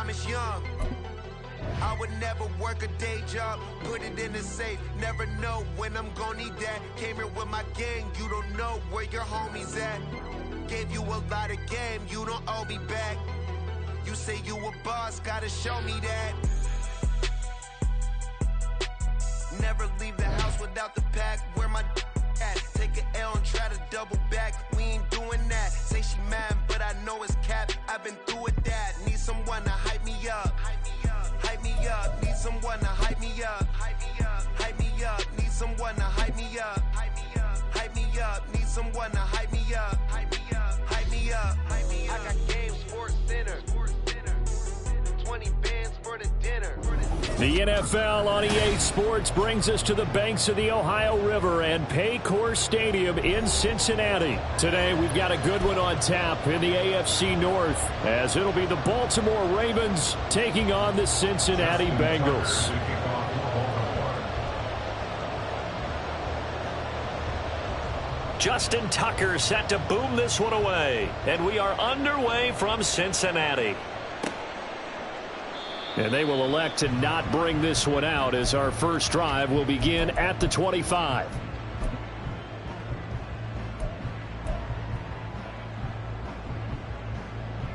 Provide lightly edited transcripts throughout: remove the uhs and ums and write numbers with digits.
time is young. I would never work a day job, put it in the safe. Never know when I'm gonna need that. Came here with my gang, you don't know where your homies at. Gave you a lot of game, you don't owe me back. You say you a boss, gotta show me that. Never leave the house without the pack. Where my at? Take an L and try to double back. We ain't doing that. Say she mad, but I know it's cap. I've been through with that. Need someone to hype me up. Hype me up. Need someone to hype me up. Hype me up. Need someone to hype me up. Hype me up. Need someone to hype me up. Hype me up. I got game, Sports Center. 20 bands for the dinner. The NFL on EA Sports brings us to the banks of the Ohio River and Paycor Stadium in Cincinnati. Today, we've got a good one on tap in the AFC North, as it'll be the Baltimore Ravens taking on the Cincinnati Bengals. Justin Tucker set to boom this one away, and we are underway from Cincinnati. And they will elect to not bring this one out, as our first drive will begin at the 25.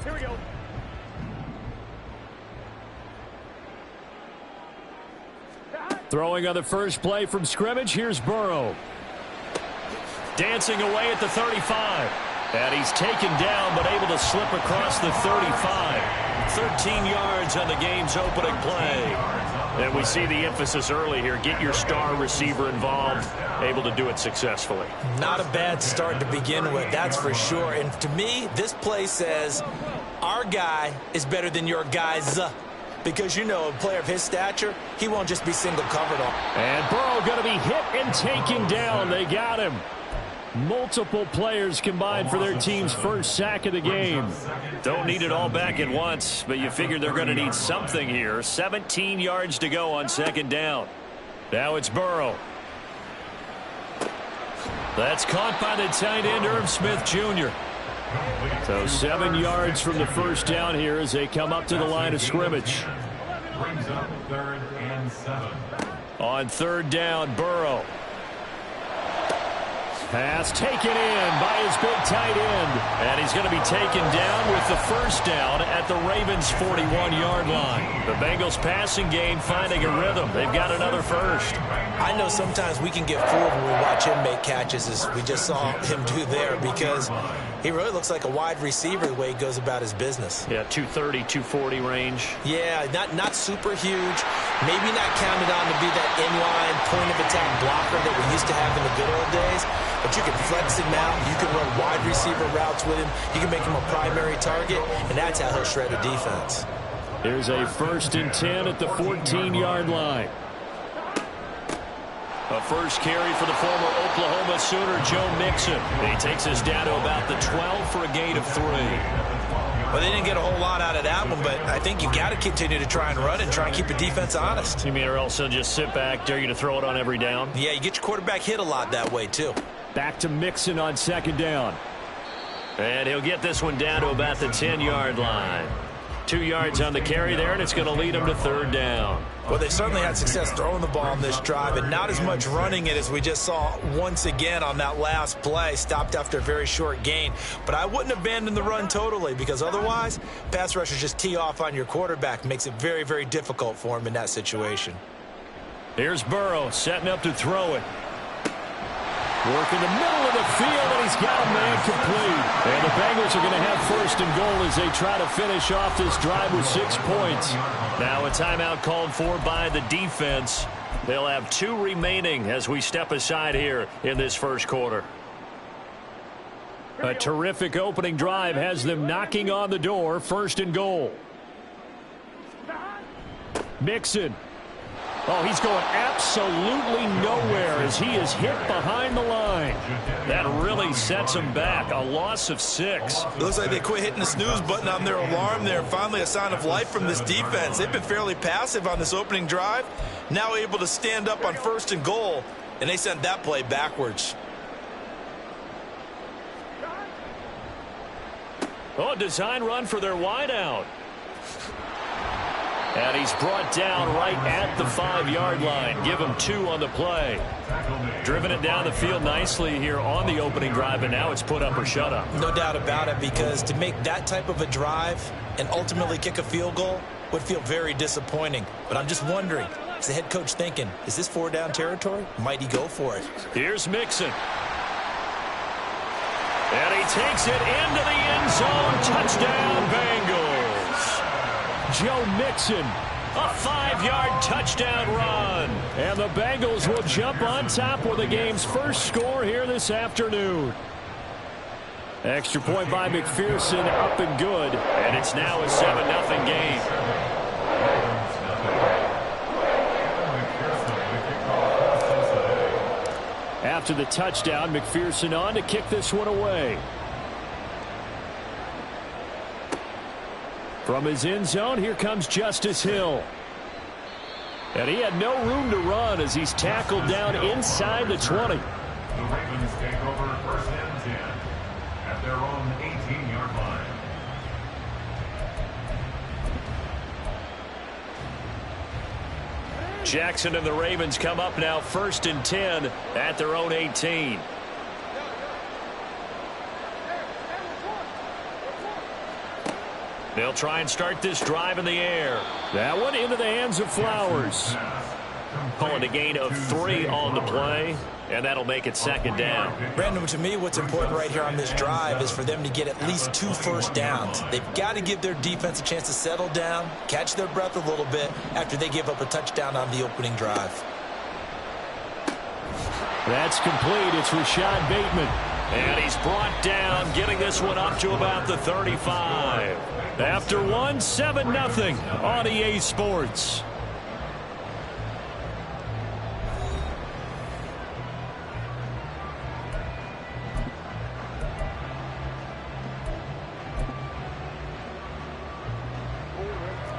Here we go. Throwing on the first play from scrimmage, here's Burrow. Dancing away at the 35. And he's taken down, but able to slip across the 35. 13 yards on the game's opening play. And we see the emphasis early here. Get your star receiver involved. Able to do it successfully. Not a bad start to begin with, that's for sure. And to me, this play says our guy is better than your guys. Because, you know, a player of his stature, he won't just be single covered on. And Burrow going to be hit and taken down. They got him. Multiple players combined for their team's first sack of the game. Don't need it all back at once, but you figure they're going to need something here. 17 yards to go on second down. Now it's Burrow. That's caught by the tight end, Irv Smith Jr. So 7 yards from the first down here as they come up to the line of scrimmage. Brings up 3rd and 7. On third down, Burrow. Pass taken in by his big tight end. And he's going to be taken down with the first down at the Ravens' 41-yard line. The Bengals passing game finding a rhythm. They've got another first. I know sometimes we can get fooled when we watch him make catches, as we just saw him do there, because he really looks like a wide receiver the way he goes about his business. Yeah, 230, 240 range. Yeah, not super huge. Maybe not counted on to be that inline point-of-attack blocker that we used to have in the good old days. But you can flex him out. You can run wide receiver routes with him. You can make him a primary target, and that's how he'll shred a defense. Here's a 1st and 10 at the 14-yard line. A first carry for the former Oklahoma Sooner, Joe Mixon. He takes us down to about the 12 for a gain of 3. Well, they didn't get a whole lot out of that one, but I think you've got to continue to try and run and try and keep the defense honest. You mean, or else they'll just sit back, dare you to throw it on every down? Yeah, you get your quarterback hit a lot that way, too. Back to Mixon on second down. And he'll get this one down to about the 10-yard line. 2 yards on the carry there, and it's going to lead him to third down. Well, they certainly had success throwing the ball on this drive, and not as much running it as we just saw once again on that last play. Stopped after a very short gain. But I wouldn't abandon the run totally, because otherwise, pass rushers just tee off on your quarterback. Makes it very, very difficult for him in that situation. Here's Burrow setting up to throw it. Work in the middle of the field, and he's got a man complete. And the Bengals are going to have 1st and goal as they try to finish off this drive with 6 points. Now a timeout called for by the defense. They'll have 2 remaining as we step aside here in this first quarter. A terrific opening drive has them knocking on the door. 1st and goal. Mixon. Oh, he's going absolutely nowhere as he is hit behind the line. That really sets him back. A loss of 6. It looks like they quit hitting the snooze button on their alarm there. Finally a sign of life from this defense. They've been fairly passive on this opening drive. Now able to stand up on 1st and goal, and they sent that play backwards. Oh, design run for their wideout. And he's brought down right at the 5-yard line. Give him 2 on the play. Driven it down the field nicely here on the opening drive, and now it's put up or shut up. No doubt about it, because to make that type of a drive and ultimately kick a field goal would feel very disappointing. But I'm just wondering, is the head coach thinking, is this 4-down territory? Might he go for it? Here's Mixon. And he takes it into the end zone. Touchdown, Bengals. Joe Mixon, a 5-yard touchdown run. And the Bengals will jump on top with the game's first score here this afternoon. Extra point by McPherson, up and good. And it's now a 7-0 game. After the touchdown, McPherson on to kick this one away. From his end zone, here comes Justice Hill. And he had no room to run as he's tackled down inside the 20. The Ravens take over 1st and 10 at their own 18-yard line. Jackson and the Ravens come up now 1st and 10 at their own 18. They'll try and start this drive in the air. That one into the hands of Flowers. Calling a gain of 3 on the play, and that'll make it 2nd down. Brandon, to me, what's important right here on this drive is for them to get at least 2 first downs. They've got to give their defense a chance to settle down, catch their breath a little bit after they give up a touchdown on the opening drive. That's complete. It's Rashad Bateman. And he's brought down, getting this one up to about the 35. After one, 7-0 on EA Sports.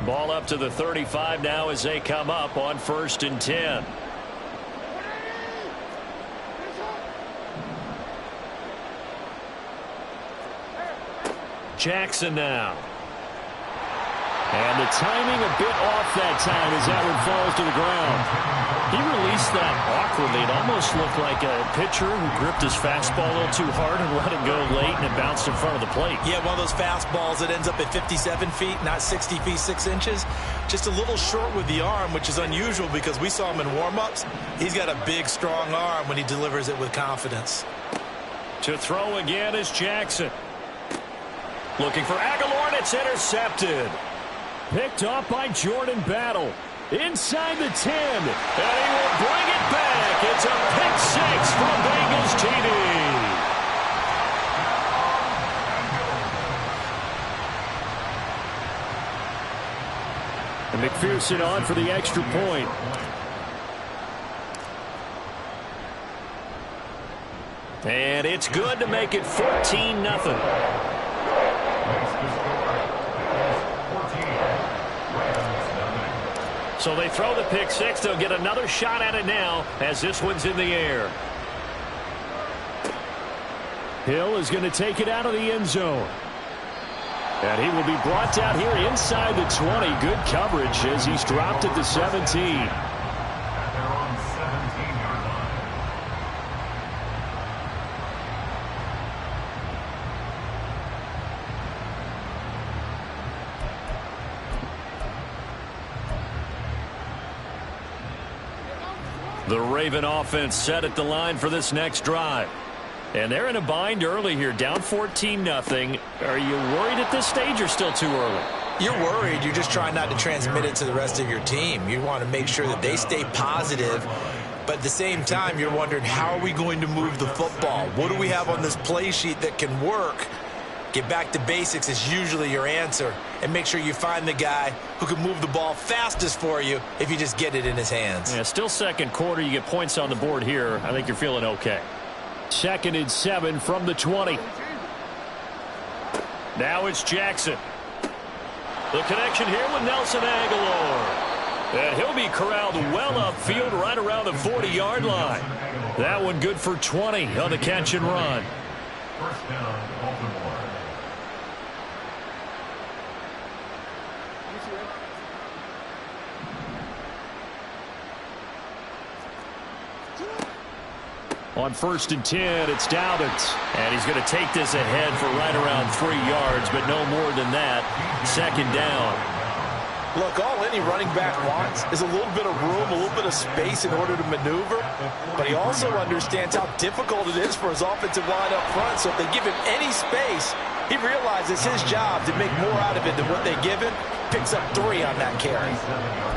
Ball up to the 35 now as they come up on 1st and 10. Jackson now. And the timing a bit off that time as that one falls to the ground. He released that awkwardly. It almost looked like a pitcher who gripped his fastball a little too hard and let it go late, and it bounced in front of the plate. Yeah, one of those fastballs that ends up at 57 feet, not 60 feet, 6 inches. Just a little short with the arm, which is unusual because we saw him in warm-ups. He's got a big, strong arm when he delivers it with confidence. To throw again is Jackson. Looking for Aguilar, and it's intercepted. Picked off by Jordan Battle. Inside the 10. And he will bring it back. It's a pick 6 from Bengals TD. And McPherson on for the extra point. And it's good to make it 14-0. So they throw the pick 6. They'll get another shot at it now as this one's in the air. Hill is going to take it out of the end zone. And he will be brought down here inside the 20. Good coverage as he's dropped at the 17. The Raven offense set at the line for this next drive. And they're in a bind early here, down 14-0. Are you worried at this stage or still too early? You're worried. You're just trying not to transmit it to the rest of your team. You want to make sure that they stay positive. But at the same time, you're wondering, how are we going to move the football? What do we have on this play sheet that can work? Get back to basics is usually your answer. And make sure you find the guy who can move the ball fastest for you if you just get it in his hands. Yeah, still second quarter. You get points on the board here. I think you're feeling okay. 2nd and 7 from the 20. Now it's Jackson. The connection here with Nelson Aguilar. And he'll be corralled well upfield right around the 40-yard line. That one good for 20 on the catch and run. 1st down, Baltimore. On 1st and 10, it's Dobbins. And he's going to take this ahead for right around 3 yards, but no more than that. 2nd down. Look, all any running back wants is a little bit of room, a little bit of space in order to maneuver. But he also understands how difficult it is for his offensive line up front. So if they give him any space, he realizes his job to make more out of it than what they give him. Picks up 3 on that carry.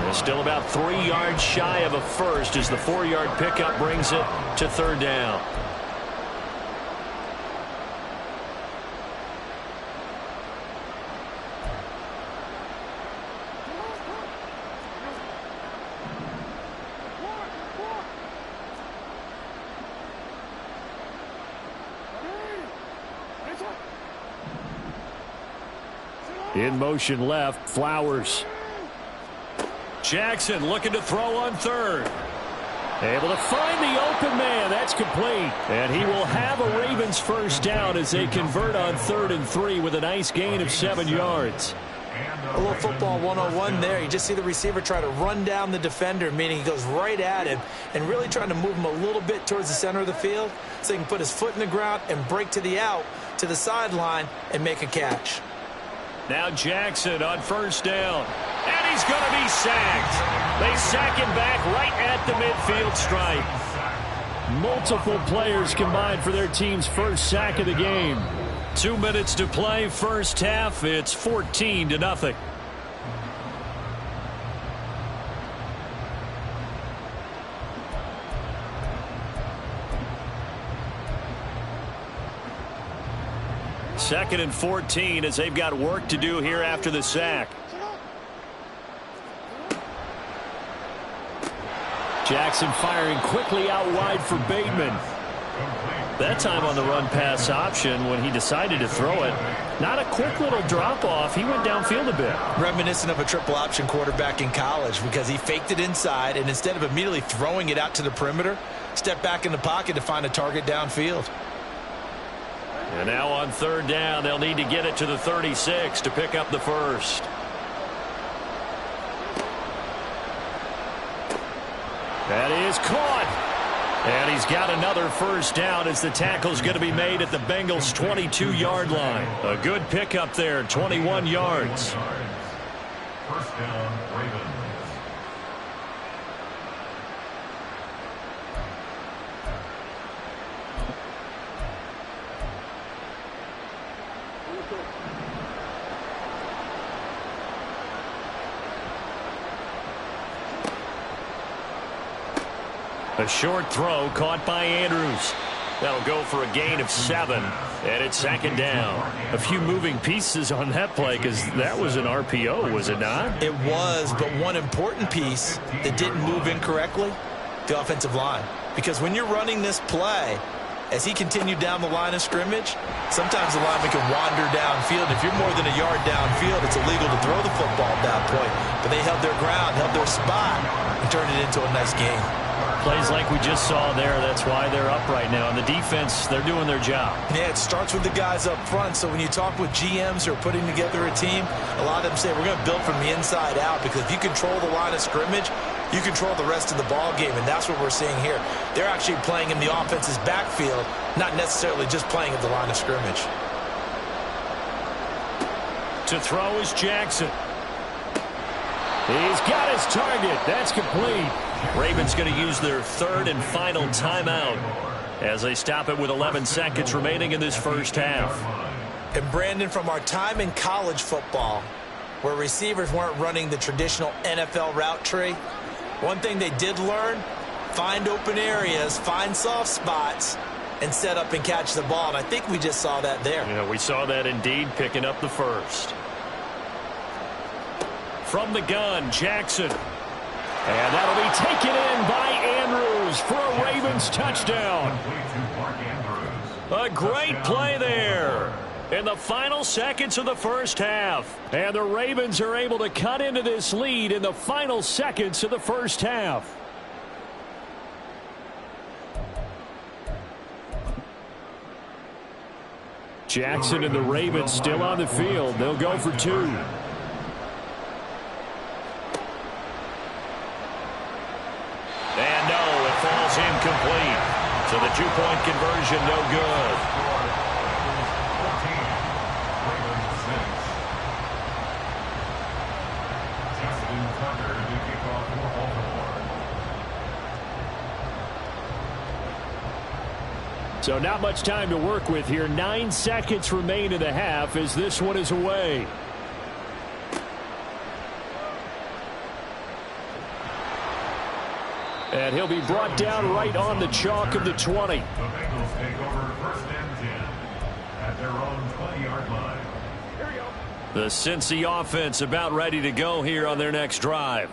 They're still about 3 yards shy of a first as the 4-yard pickup brings it to 3rd down. In motion left, Flowers. Jackson looking to throw on 3rd. Able to find the open man. That's complete. And he will have a Ravens 1st down as they convert on 3rd and 3 with a nice gain of 7 yards. A little football 101 there. You just see the receiver try to run down the defender, meaning he goes right at him and really trying to move him a little bit towards the center of the field so he can put his foot in the ground and break to the out, to the sideline, and make a catch. Now Jackson on 1st down. And he's going to be sacked. They sack him back right at the midfield stripe. Multiple players combined for their team's 1st sack of the game. 2 minutes to play, 1st half. It's 14-0. Second and 14 as they've got work to do here after the sack. Jackson firing quickly out wide for Bateman. That time on the run pass option when he decided to throw it. Not a quick little drop off. He went downfield a bit. Reminiscent of a triple option quarterback in college because he faked it inside and instead of immediately throwing it out to the perimeter, stepped back in the pocket to find a target downfield. And now on 3rd down, they'll need to get it to the 36 to pick up the 1st. That is caught. And he's got another 1st down as the tackle's going to be made at the Bengals' 22-yard line. A good pickup there, 21 yards. 1st down, Ravens. A short throw caught by Andrews. That'll go for a gain of 7, and it's 2nd down. A few moving pieces on that play because that was an RPO, was it not? It was, but one important piece that didn't move incorrectly, the offensive line. Because when you're running this play, as he continued down the line of scrimmage, sometimes the lineman can wander downfield. If you're more than a yard downfield, it's illegal to throw the football at that point. But they held their ground, held their spot, and turned it into a nice game. Plays like we just saw there, that's why they're up right now. And the defense, they're doing their job. Yeah, it starts with the guys up front. So when you talk with GMs who are putting together a team, a lot of them say we're going to build from the inside out because if you control the line of scrimmage, you control the rest of the ball game, and that's what we're seeing here. They're actually playing in the offense's backfield, not necessarily just playing at the line of scrimmage. To throw is Jackson. He's got his target. That's complete. Ravens going to use their 3rd and final timeout as they stop it with 11 seconds remaining in this 1st half. And Brandon, from our time in college football, where receivers weren't running the traditional NFL route tree, one thing they did learn, find open areas, find soft spots, and set up and catch the ball. And I think we just saw that there. Yeah, we saw that indeed, picking up the 1st. From the gun, Jackson. And that'll be taken in by Andrews for a Ravens touchdown. A great play there in the final seconds of the 1st half. And the Ravens are able to cut into this lead in the final seconds of the 1st half. Jackson and the Ravens still on the field. They'll go for 2. And no, it falls incomplete. So the two-point conversion, no good. So not much time to work with here. 9 seconds remain in the half as this one is away. And he'll be brought down right on the chalk of the 20. The Bengals take over first and 10 at their own 20-yard line. The Cincy offense about ready to go here on their next drive.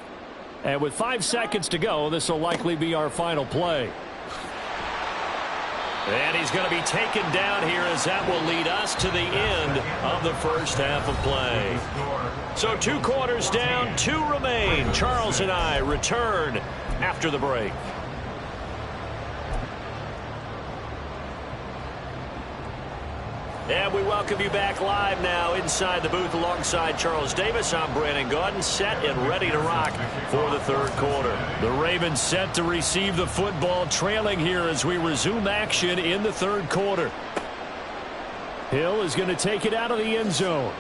And with 5 seconds to go, this will likely be our final play. And he's going to be taken down here as that will lead us to the end of the first half of play. So 2 quarters down, 2 remain. Charles and I return after the break. And we welcome you back live now inside the booth alongside Charles Davis. I'm Brandon Gaudin, set and ready to rock for the third quarter. The Ravens set to receive the football, trailing here as we resume action in the third quarter. Hill is going to take it out of the end zone.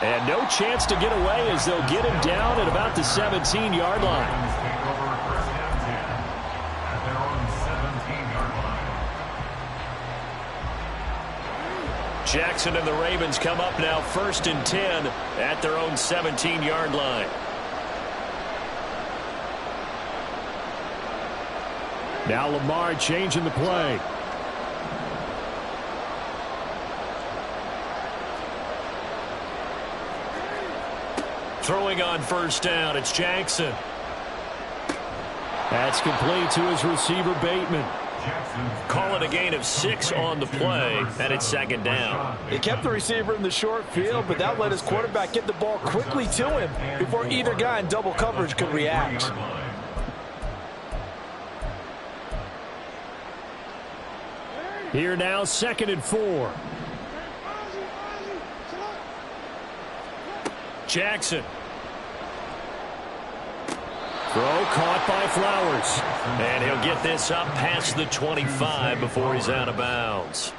And no chance to get away as they'll get him down at about the 17-yard line. Jackson and the Ravens come up now 1st and 10 at their own 17-yard line. Now Lamar changing the play. Throwing on first down, it's Jackson. That's complete to his receiver, Bateman. Call it a gain of 6 on the play, and it's 2nd down. He kept the receiver in the short field, but that let his quarterback get the ball quickly to him before either guy in double coverage could react. Here now, 2nd and 4. Jackson. Throw caught by Flowers. And he'll get this up past the 25 before he's out of bounds.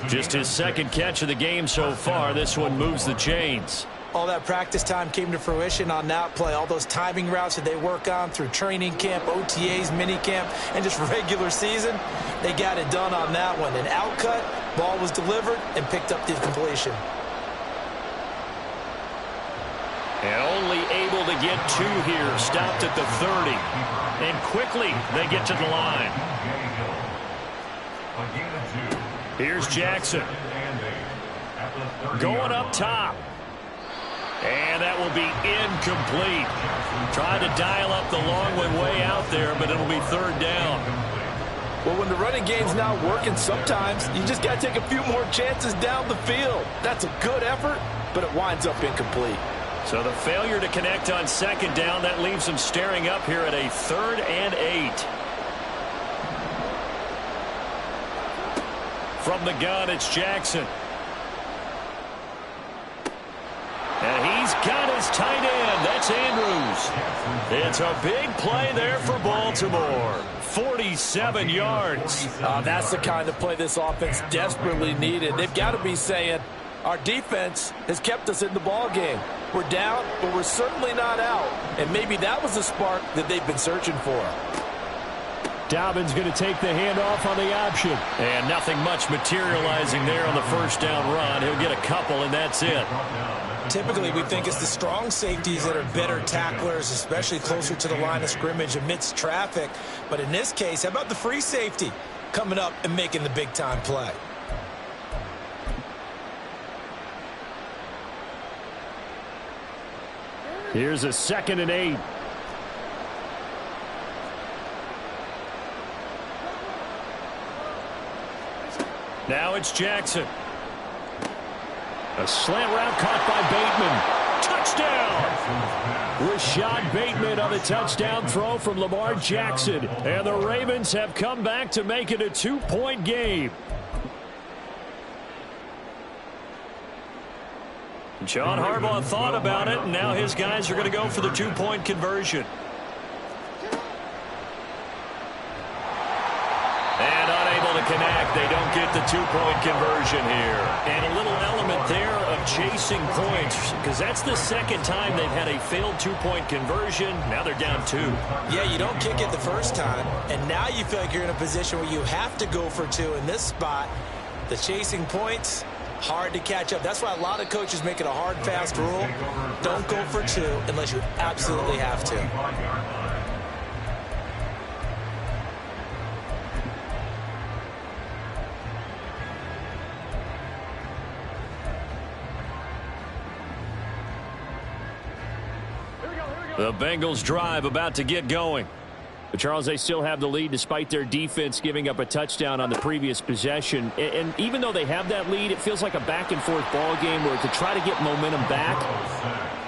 Just his 2nd catch of the game so far. This one moves the chains. All that practice time came to fruition on that play. All those timing routes that they work on through training camp, OTAs, mini camp, and just regular season, they got it done on that one. An outcut, ball was delivered, and picked up the completion. And only able to get 2 here. Stopped at the 30. And quickly they get to the line. Here's Jackson. Going up top. And that will be incomplete. Tried to dial up the long one way out there, but it'll be 3rd down. Well, when the running game's not working, sometimes you just got to take a few more chances down the field. That's a good effort, but it winds up incomplete. So the failure to connect on 2nd down, that leaves them staring up here at a 3rd and 8. From the gun, it's Jackson. And he's got his tight end. That's Andrews. It's a big play there for Baltimore. 47 yards. That's the kind of play this offense desperately needed. They've got to be saying, our defense has kept us in the ball game. We're down, but we're certainly not out. And maybe that was the spark that they've been searching for. Dobbins going to take the handoff on the option. And nothing much materializing there on the 1st down run. He'll get a couple, and that's it. Typically, we think it's the strong safeties that are better tacklers, especially closer to the line of scrimmage amidst traffic. But in this case, how about the free safety coming up and making the big-time play? Here's a 2nd and 8. Now it's Jackson. A slant route caught by Bateman. Touchdown! Rashad Bateman on the touchdown throw from Lamar Jackson. And the Ravens have come back to make it a 2-point game. John Harbaugh thought about it, and now his guys are going to go for the 2-point conversion. to connect. They don't get the two-point conversion here. And a little element there of chasing points, because that's the second time they've had a failed two-point conversion. Now they're down 2. Yeah, you don't kick it the first time, and now you feel like you're in a position where you have to go for 2 in this spot. The chasing points, hard to catch up. That's why a lot of coaches make it a hard, fast rule. Don't go for 2 unless you absolutely have to. The Bengals drive about to get going. But Charles, they still have the lead despite their defense giving up a touchdown on the previous possession. And even though they have that lead, it feels like a back-and-forth ball game where to try to get momentum back,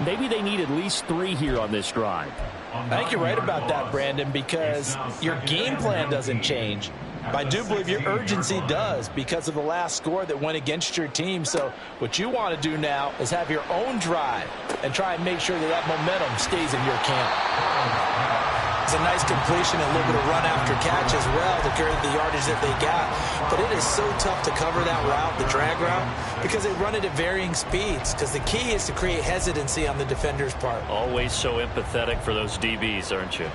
maybe they need at least 3 here on this drive. I think you're right about that, Brandon, because your game plan doesn't change. I do believe your urgency does because of the last score that went against your team. So what you want to do now is have your own drive and try and make sure that that momentum stays in your camp. It's a nice completion and a little bit of run after catch as well to carry the yardage that they got. But it is so tough to cover that route, the drag route, because they run it at varying speeds. Because the key is to create hesitancy on the defender's part. Always so empathetic for those DBs, aren't you?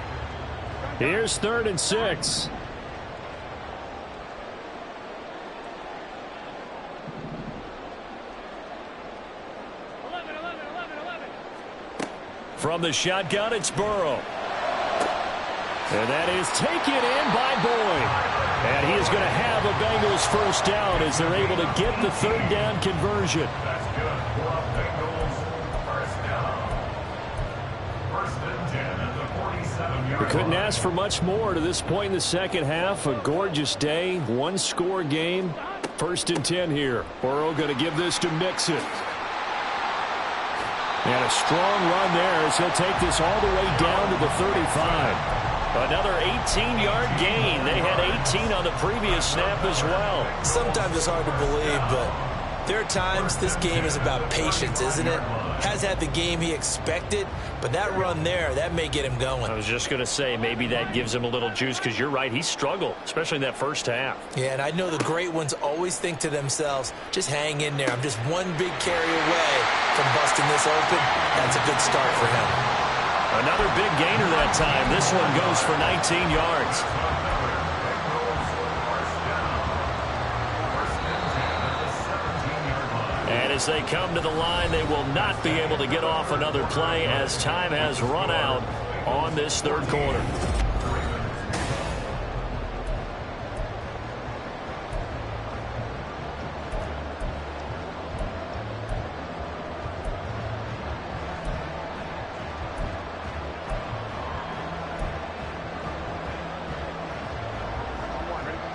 Here's 3rd and 6. From the shotgun, it's Burrow. And that is taken in by Boyd. And he is going to have a Bengals first down as they're able to get the 3rd down conversion. That's good for Bengals first down. 1st and 10 at the 47-yard line. We couldn't ask for much more to this point in the second half. A gorgeous day, 1-score game. 1st and 10 here. Burrow going to give this to Mixon. And a strong run there as he'll take this all the way down to the 35. Another 18-yard gain. They had 18 on the previous snap as well. Sometimes it's hard to believe, but there are times this game is about patience, isn't it? Has had the game he expected, but that run there, that may get him going. I was just going to say, maybe that gives him a little juice, because you're right, he struggled, especially in that first half. Yeah, and I know the great ones always think to themselves, just hang in there. I'm just one big carry away from busting this open. That's a good start for him. Another big gainer that time. This one goes for 19 yards. And as they come to the line, they will not be able to get off another play as time has run out on this 3rd quarter.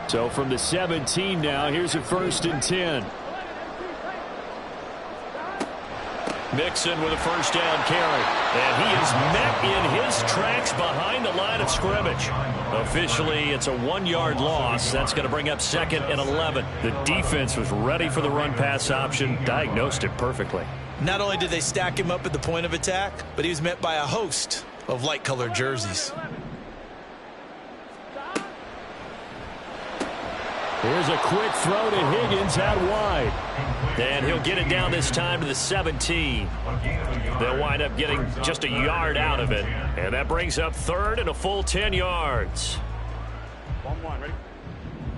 So from the 17 now, here's a 1st and 10. Mixon with a first down carry. And he is met in his tracks behind the line of scrimmage. Officially, it's a 1-yard loss. That's going to bring up 2nd and 11. The defense was ready for the run-pass option, diagnosed it perfectly. Not only did they stack him up at the point of attack, but he was met by a host of light-colored jerseys. Here's a quick throw to Higgins out wide. And he'll get it down this time to the 17. They'll wind up getting just a yard out of it. And that brings up 3rd and a full 10 yards.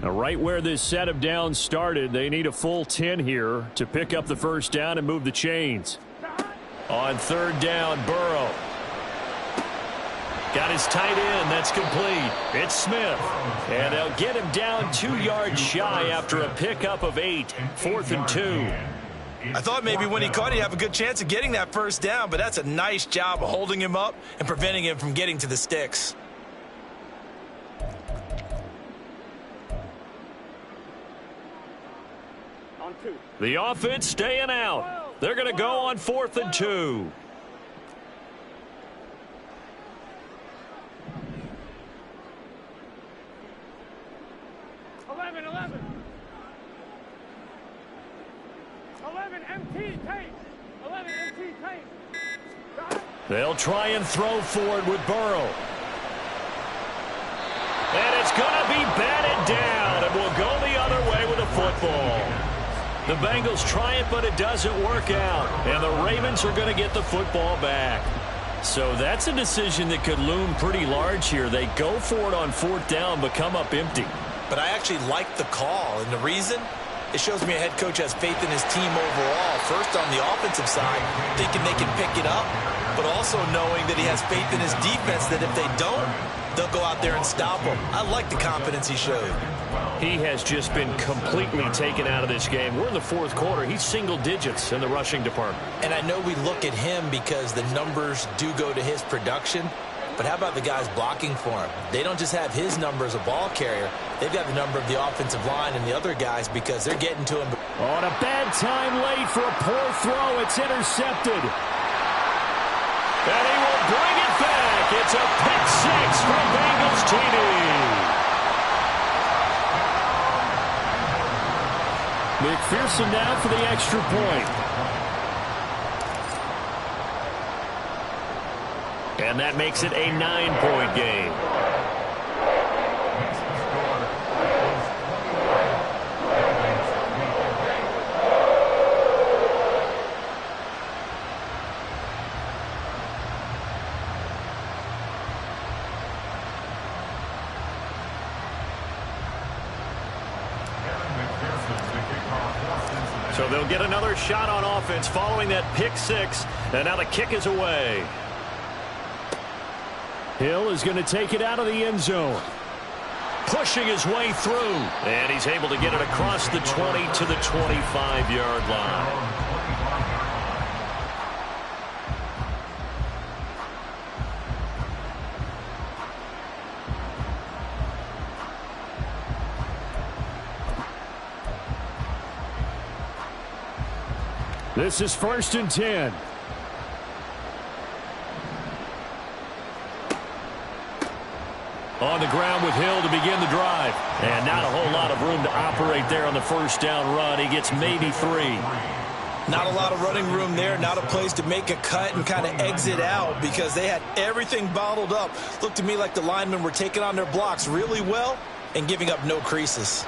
Now, right where this set of downs started, they need a full 10 here to pick up the first down and move the chains. On 3rd down, Burrow. Got his tight end. That's complete. It's Smith. And they'll get him down 2 yards shy after a pickup of 8. 4th and 2. I thought maybe when he caught it, he'd have a good chance of getting that first down, but that's a nice job of holding him up and preventing him from getting to the sticks. The offense staying out. They're going to go on 4th and 2. They'll try and throw forward with Burrow. And it's going to be batted down. It will go football. The Bengals try it, but it doesn't work out. And the Ravens are going to get the football back. So that's a decision that could loom pretty large here. They go for it on 4th down, but come up empty. But I actually like the call, and the reason? It shows me a head coach has faith in his team overall. First on the offensive side, thinking they can pick it up, but also knowing that he has faith in his defense that if they don't, they'll go out there and stop them. I like the confidence he showed. He has just been completely taken out of this game. We're in the 4th quarter. He's single digits in the rushing department. And I know we look at him because the numbers do go to his production, but how about the guys blocking for him? They don't just have his number as a ball carrier. They've got the number of the offensive line and the other guys because they're getting to him. On a bad time late for a poor throw. It's intercepted. And he will bring it back. It's a pick 6 from Bengals TD. McPherson now for the extra point. And that makes it a 9-point game. So they'll get another shot on offense following that pick 6. And now the kick is away. Hill is going to take it out of the end zone. Pushing his way through. And he's able to get it across the 20 to the 25-yard line. This is 1st and 10. On the ground with Hill to begin the drive. And not a whole lot of room to operate there on the 1st down run. He gets maybe 3. Not a lot of running room there. Not a place to make a cut and kind of exit out because they had everything bottled up. Looked to me like the linemen were taking on their blocks really well and giving up no creases.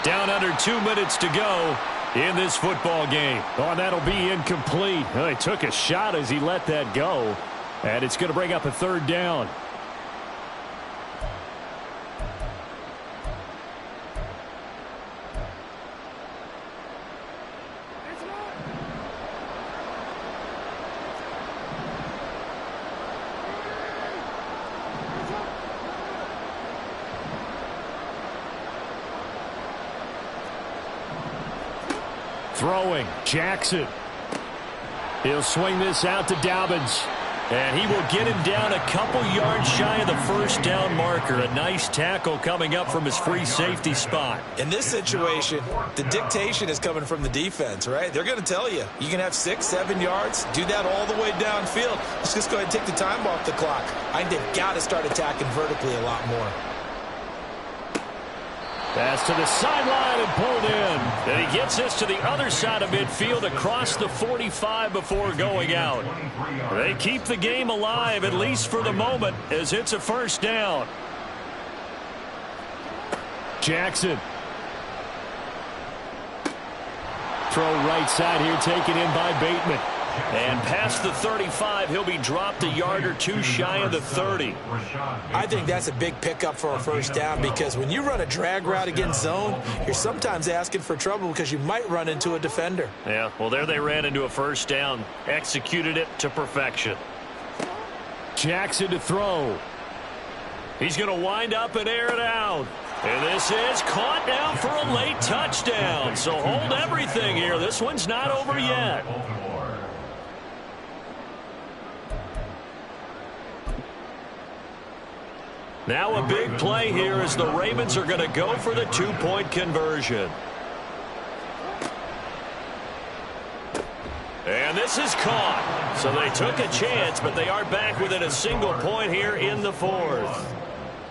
Down under 2 minutes to go in this football game. Oh, that'll be incomplete. Oh, he took a shot as he let that go. And it's going to bring up a 3rd down. Throwing, Jackson. He'll swing this out to Dobbins. And he will get him down a couple yards shy of the 1st down marker. A nice tackle coming up from his free safety spot. In this situation, the dictation is coming from the defense, right? They're going to tell you, you can have 6, 7 yards, do that all the way downfield. Let's just go ahead and take the time off the clock. I think they've got to start attacking vertically a lot more. Pass to the sideline and pulled in. And he gets this to the other side of midfield across the 45 before going out. They keep the game alive, at least for the moment, as it's a 1st down. Jackson. Throw right side here taken in by Bateman. And past the 35, he'll be dropped a yard or 2 shy of the 30. I think that's a big pickup for a 1st down because when you run a drag route against zone, you're sometimes asking for trouble because you might run into a defender. Yeah, well, there they ran into a 1st down. Executed it to perfection. Jackson to throw. He's going to wind up and air it out. And this is caught down for a late touchdown. So hold everything here. This one's not over yet. Now a big play here as the Ravens are going to go for the 2-point conversion. And this is caught. So they took a chance, but they are back within a single point here in the 4th.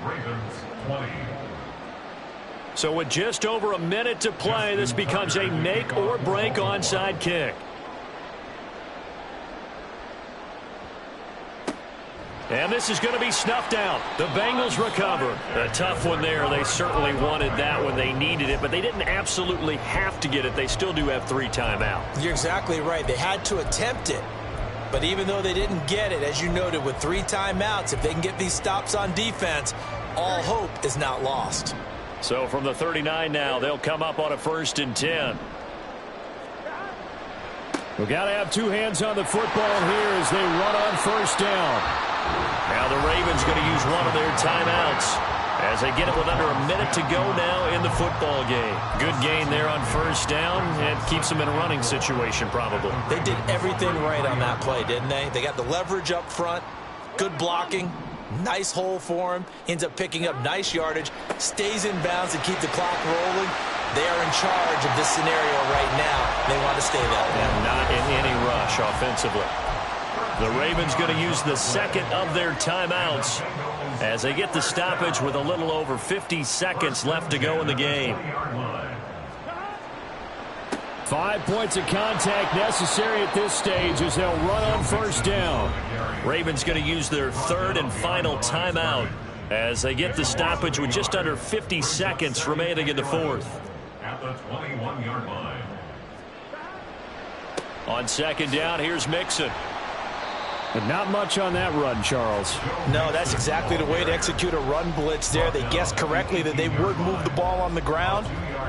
Ravens 20. So with just over a minute to play, this becomes a make or break onside kick. And this is going to be snuffed out. The Bengals recover. A tough one there. They certainly wanted that when they needed it, but they didn't absolutely have to get it. They still do have 3 timeouts. You're exactly right. They had to attempt it. But even though they didn't get it, as you noted, with 3 timeouts, if they can get these stops on defense, all hope is not lost. So from the 39 now, they'll come up on a 1st and 10. We've got to have 2 hands on the football here as they run on 1st down. Now the Ravens going to use one of their timeouts as they get it with under a minute to go now in the football game. Good gain there on 1st down and keeps them in a running situation probably. They did everything right on that play, didn't they? They got the leverage up front, good blocking, nice hole for him, ends up picking up nice yardage, stays in bounds and keep the clock rolling. They are in charge of this scenario right now. They want to stay that way. And not in any rush offensively. The Ravens going to use the 2nd of their timeouts as they get the stoppage with a little over 50 seconds left to go in the game. 5 points of contact necessary at this stage as they'll run on 1st down. Ravens going to use their 3rd and final timeout as they get the stoppage with just under 50 seconds remaining in the 4th. At the 21-yard line. On 2nd down, here's Mixon. But not much on that run, Charles. No, that's exactly the way to execute a run blitz there. They guessed correctly that they would move the ball on the ground,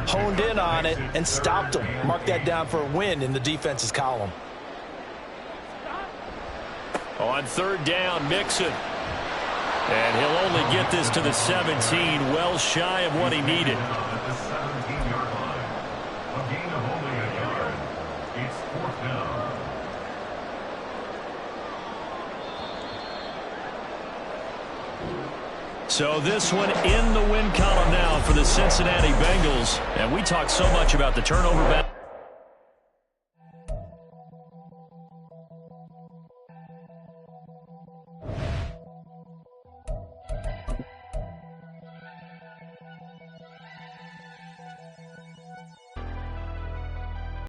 honed in on it, and stopped them. Mark that down for a win in the defense's column. On 3rd down, Mixon. And he'll only get this to the 17, well shy of what he needed. At the 17-yard line. A gain of only a yard. It's 4th down. So this one in the win column now for the Cincinnati Bengals. And we talked so much about the turnover battle.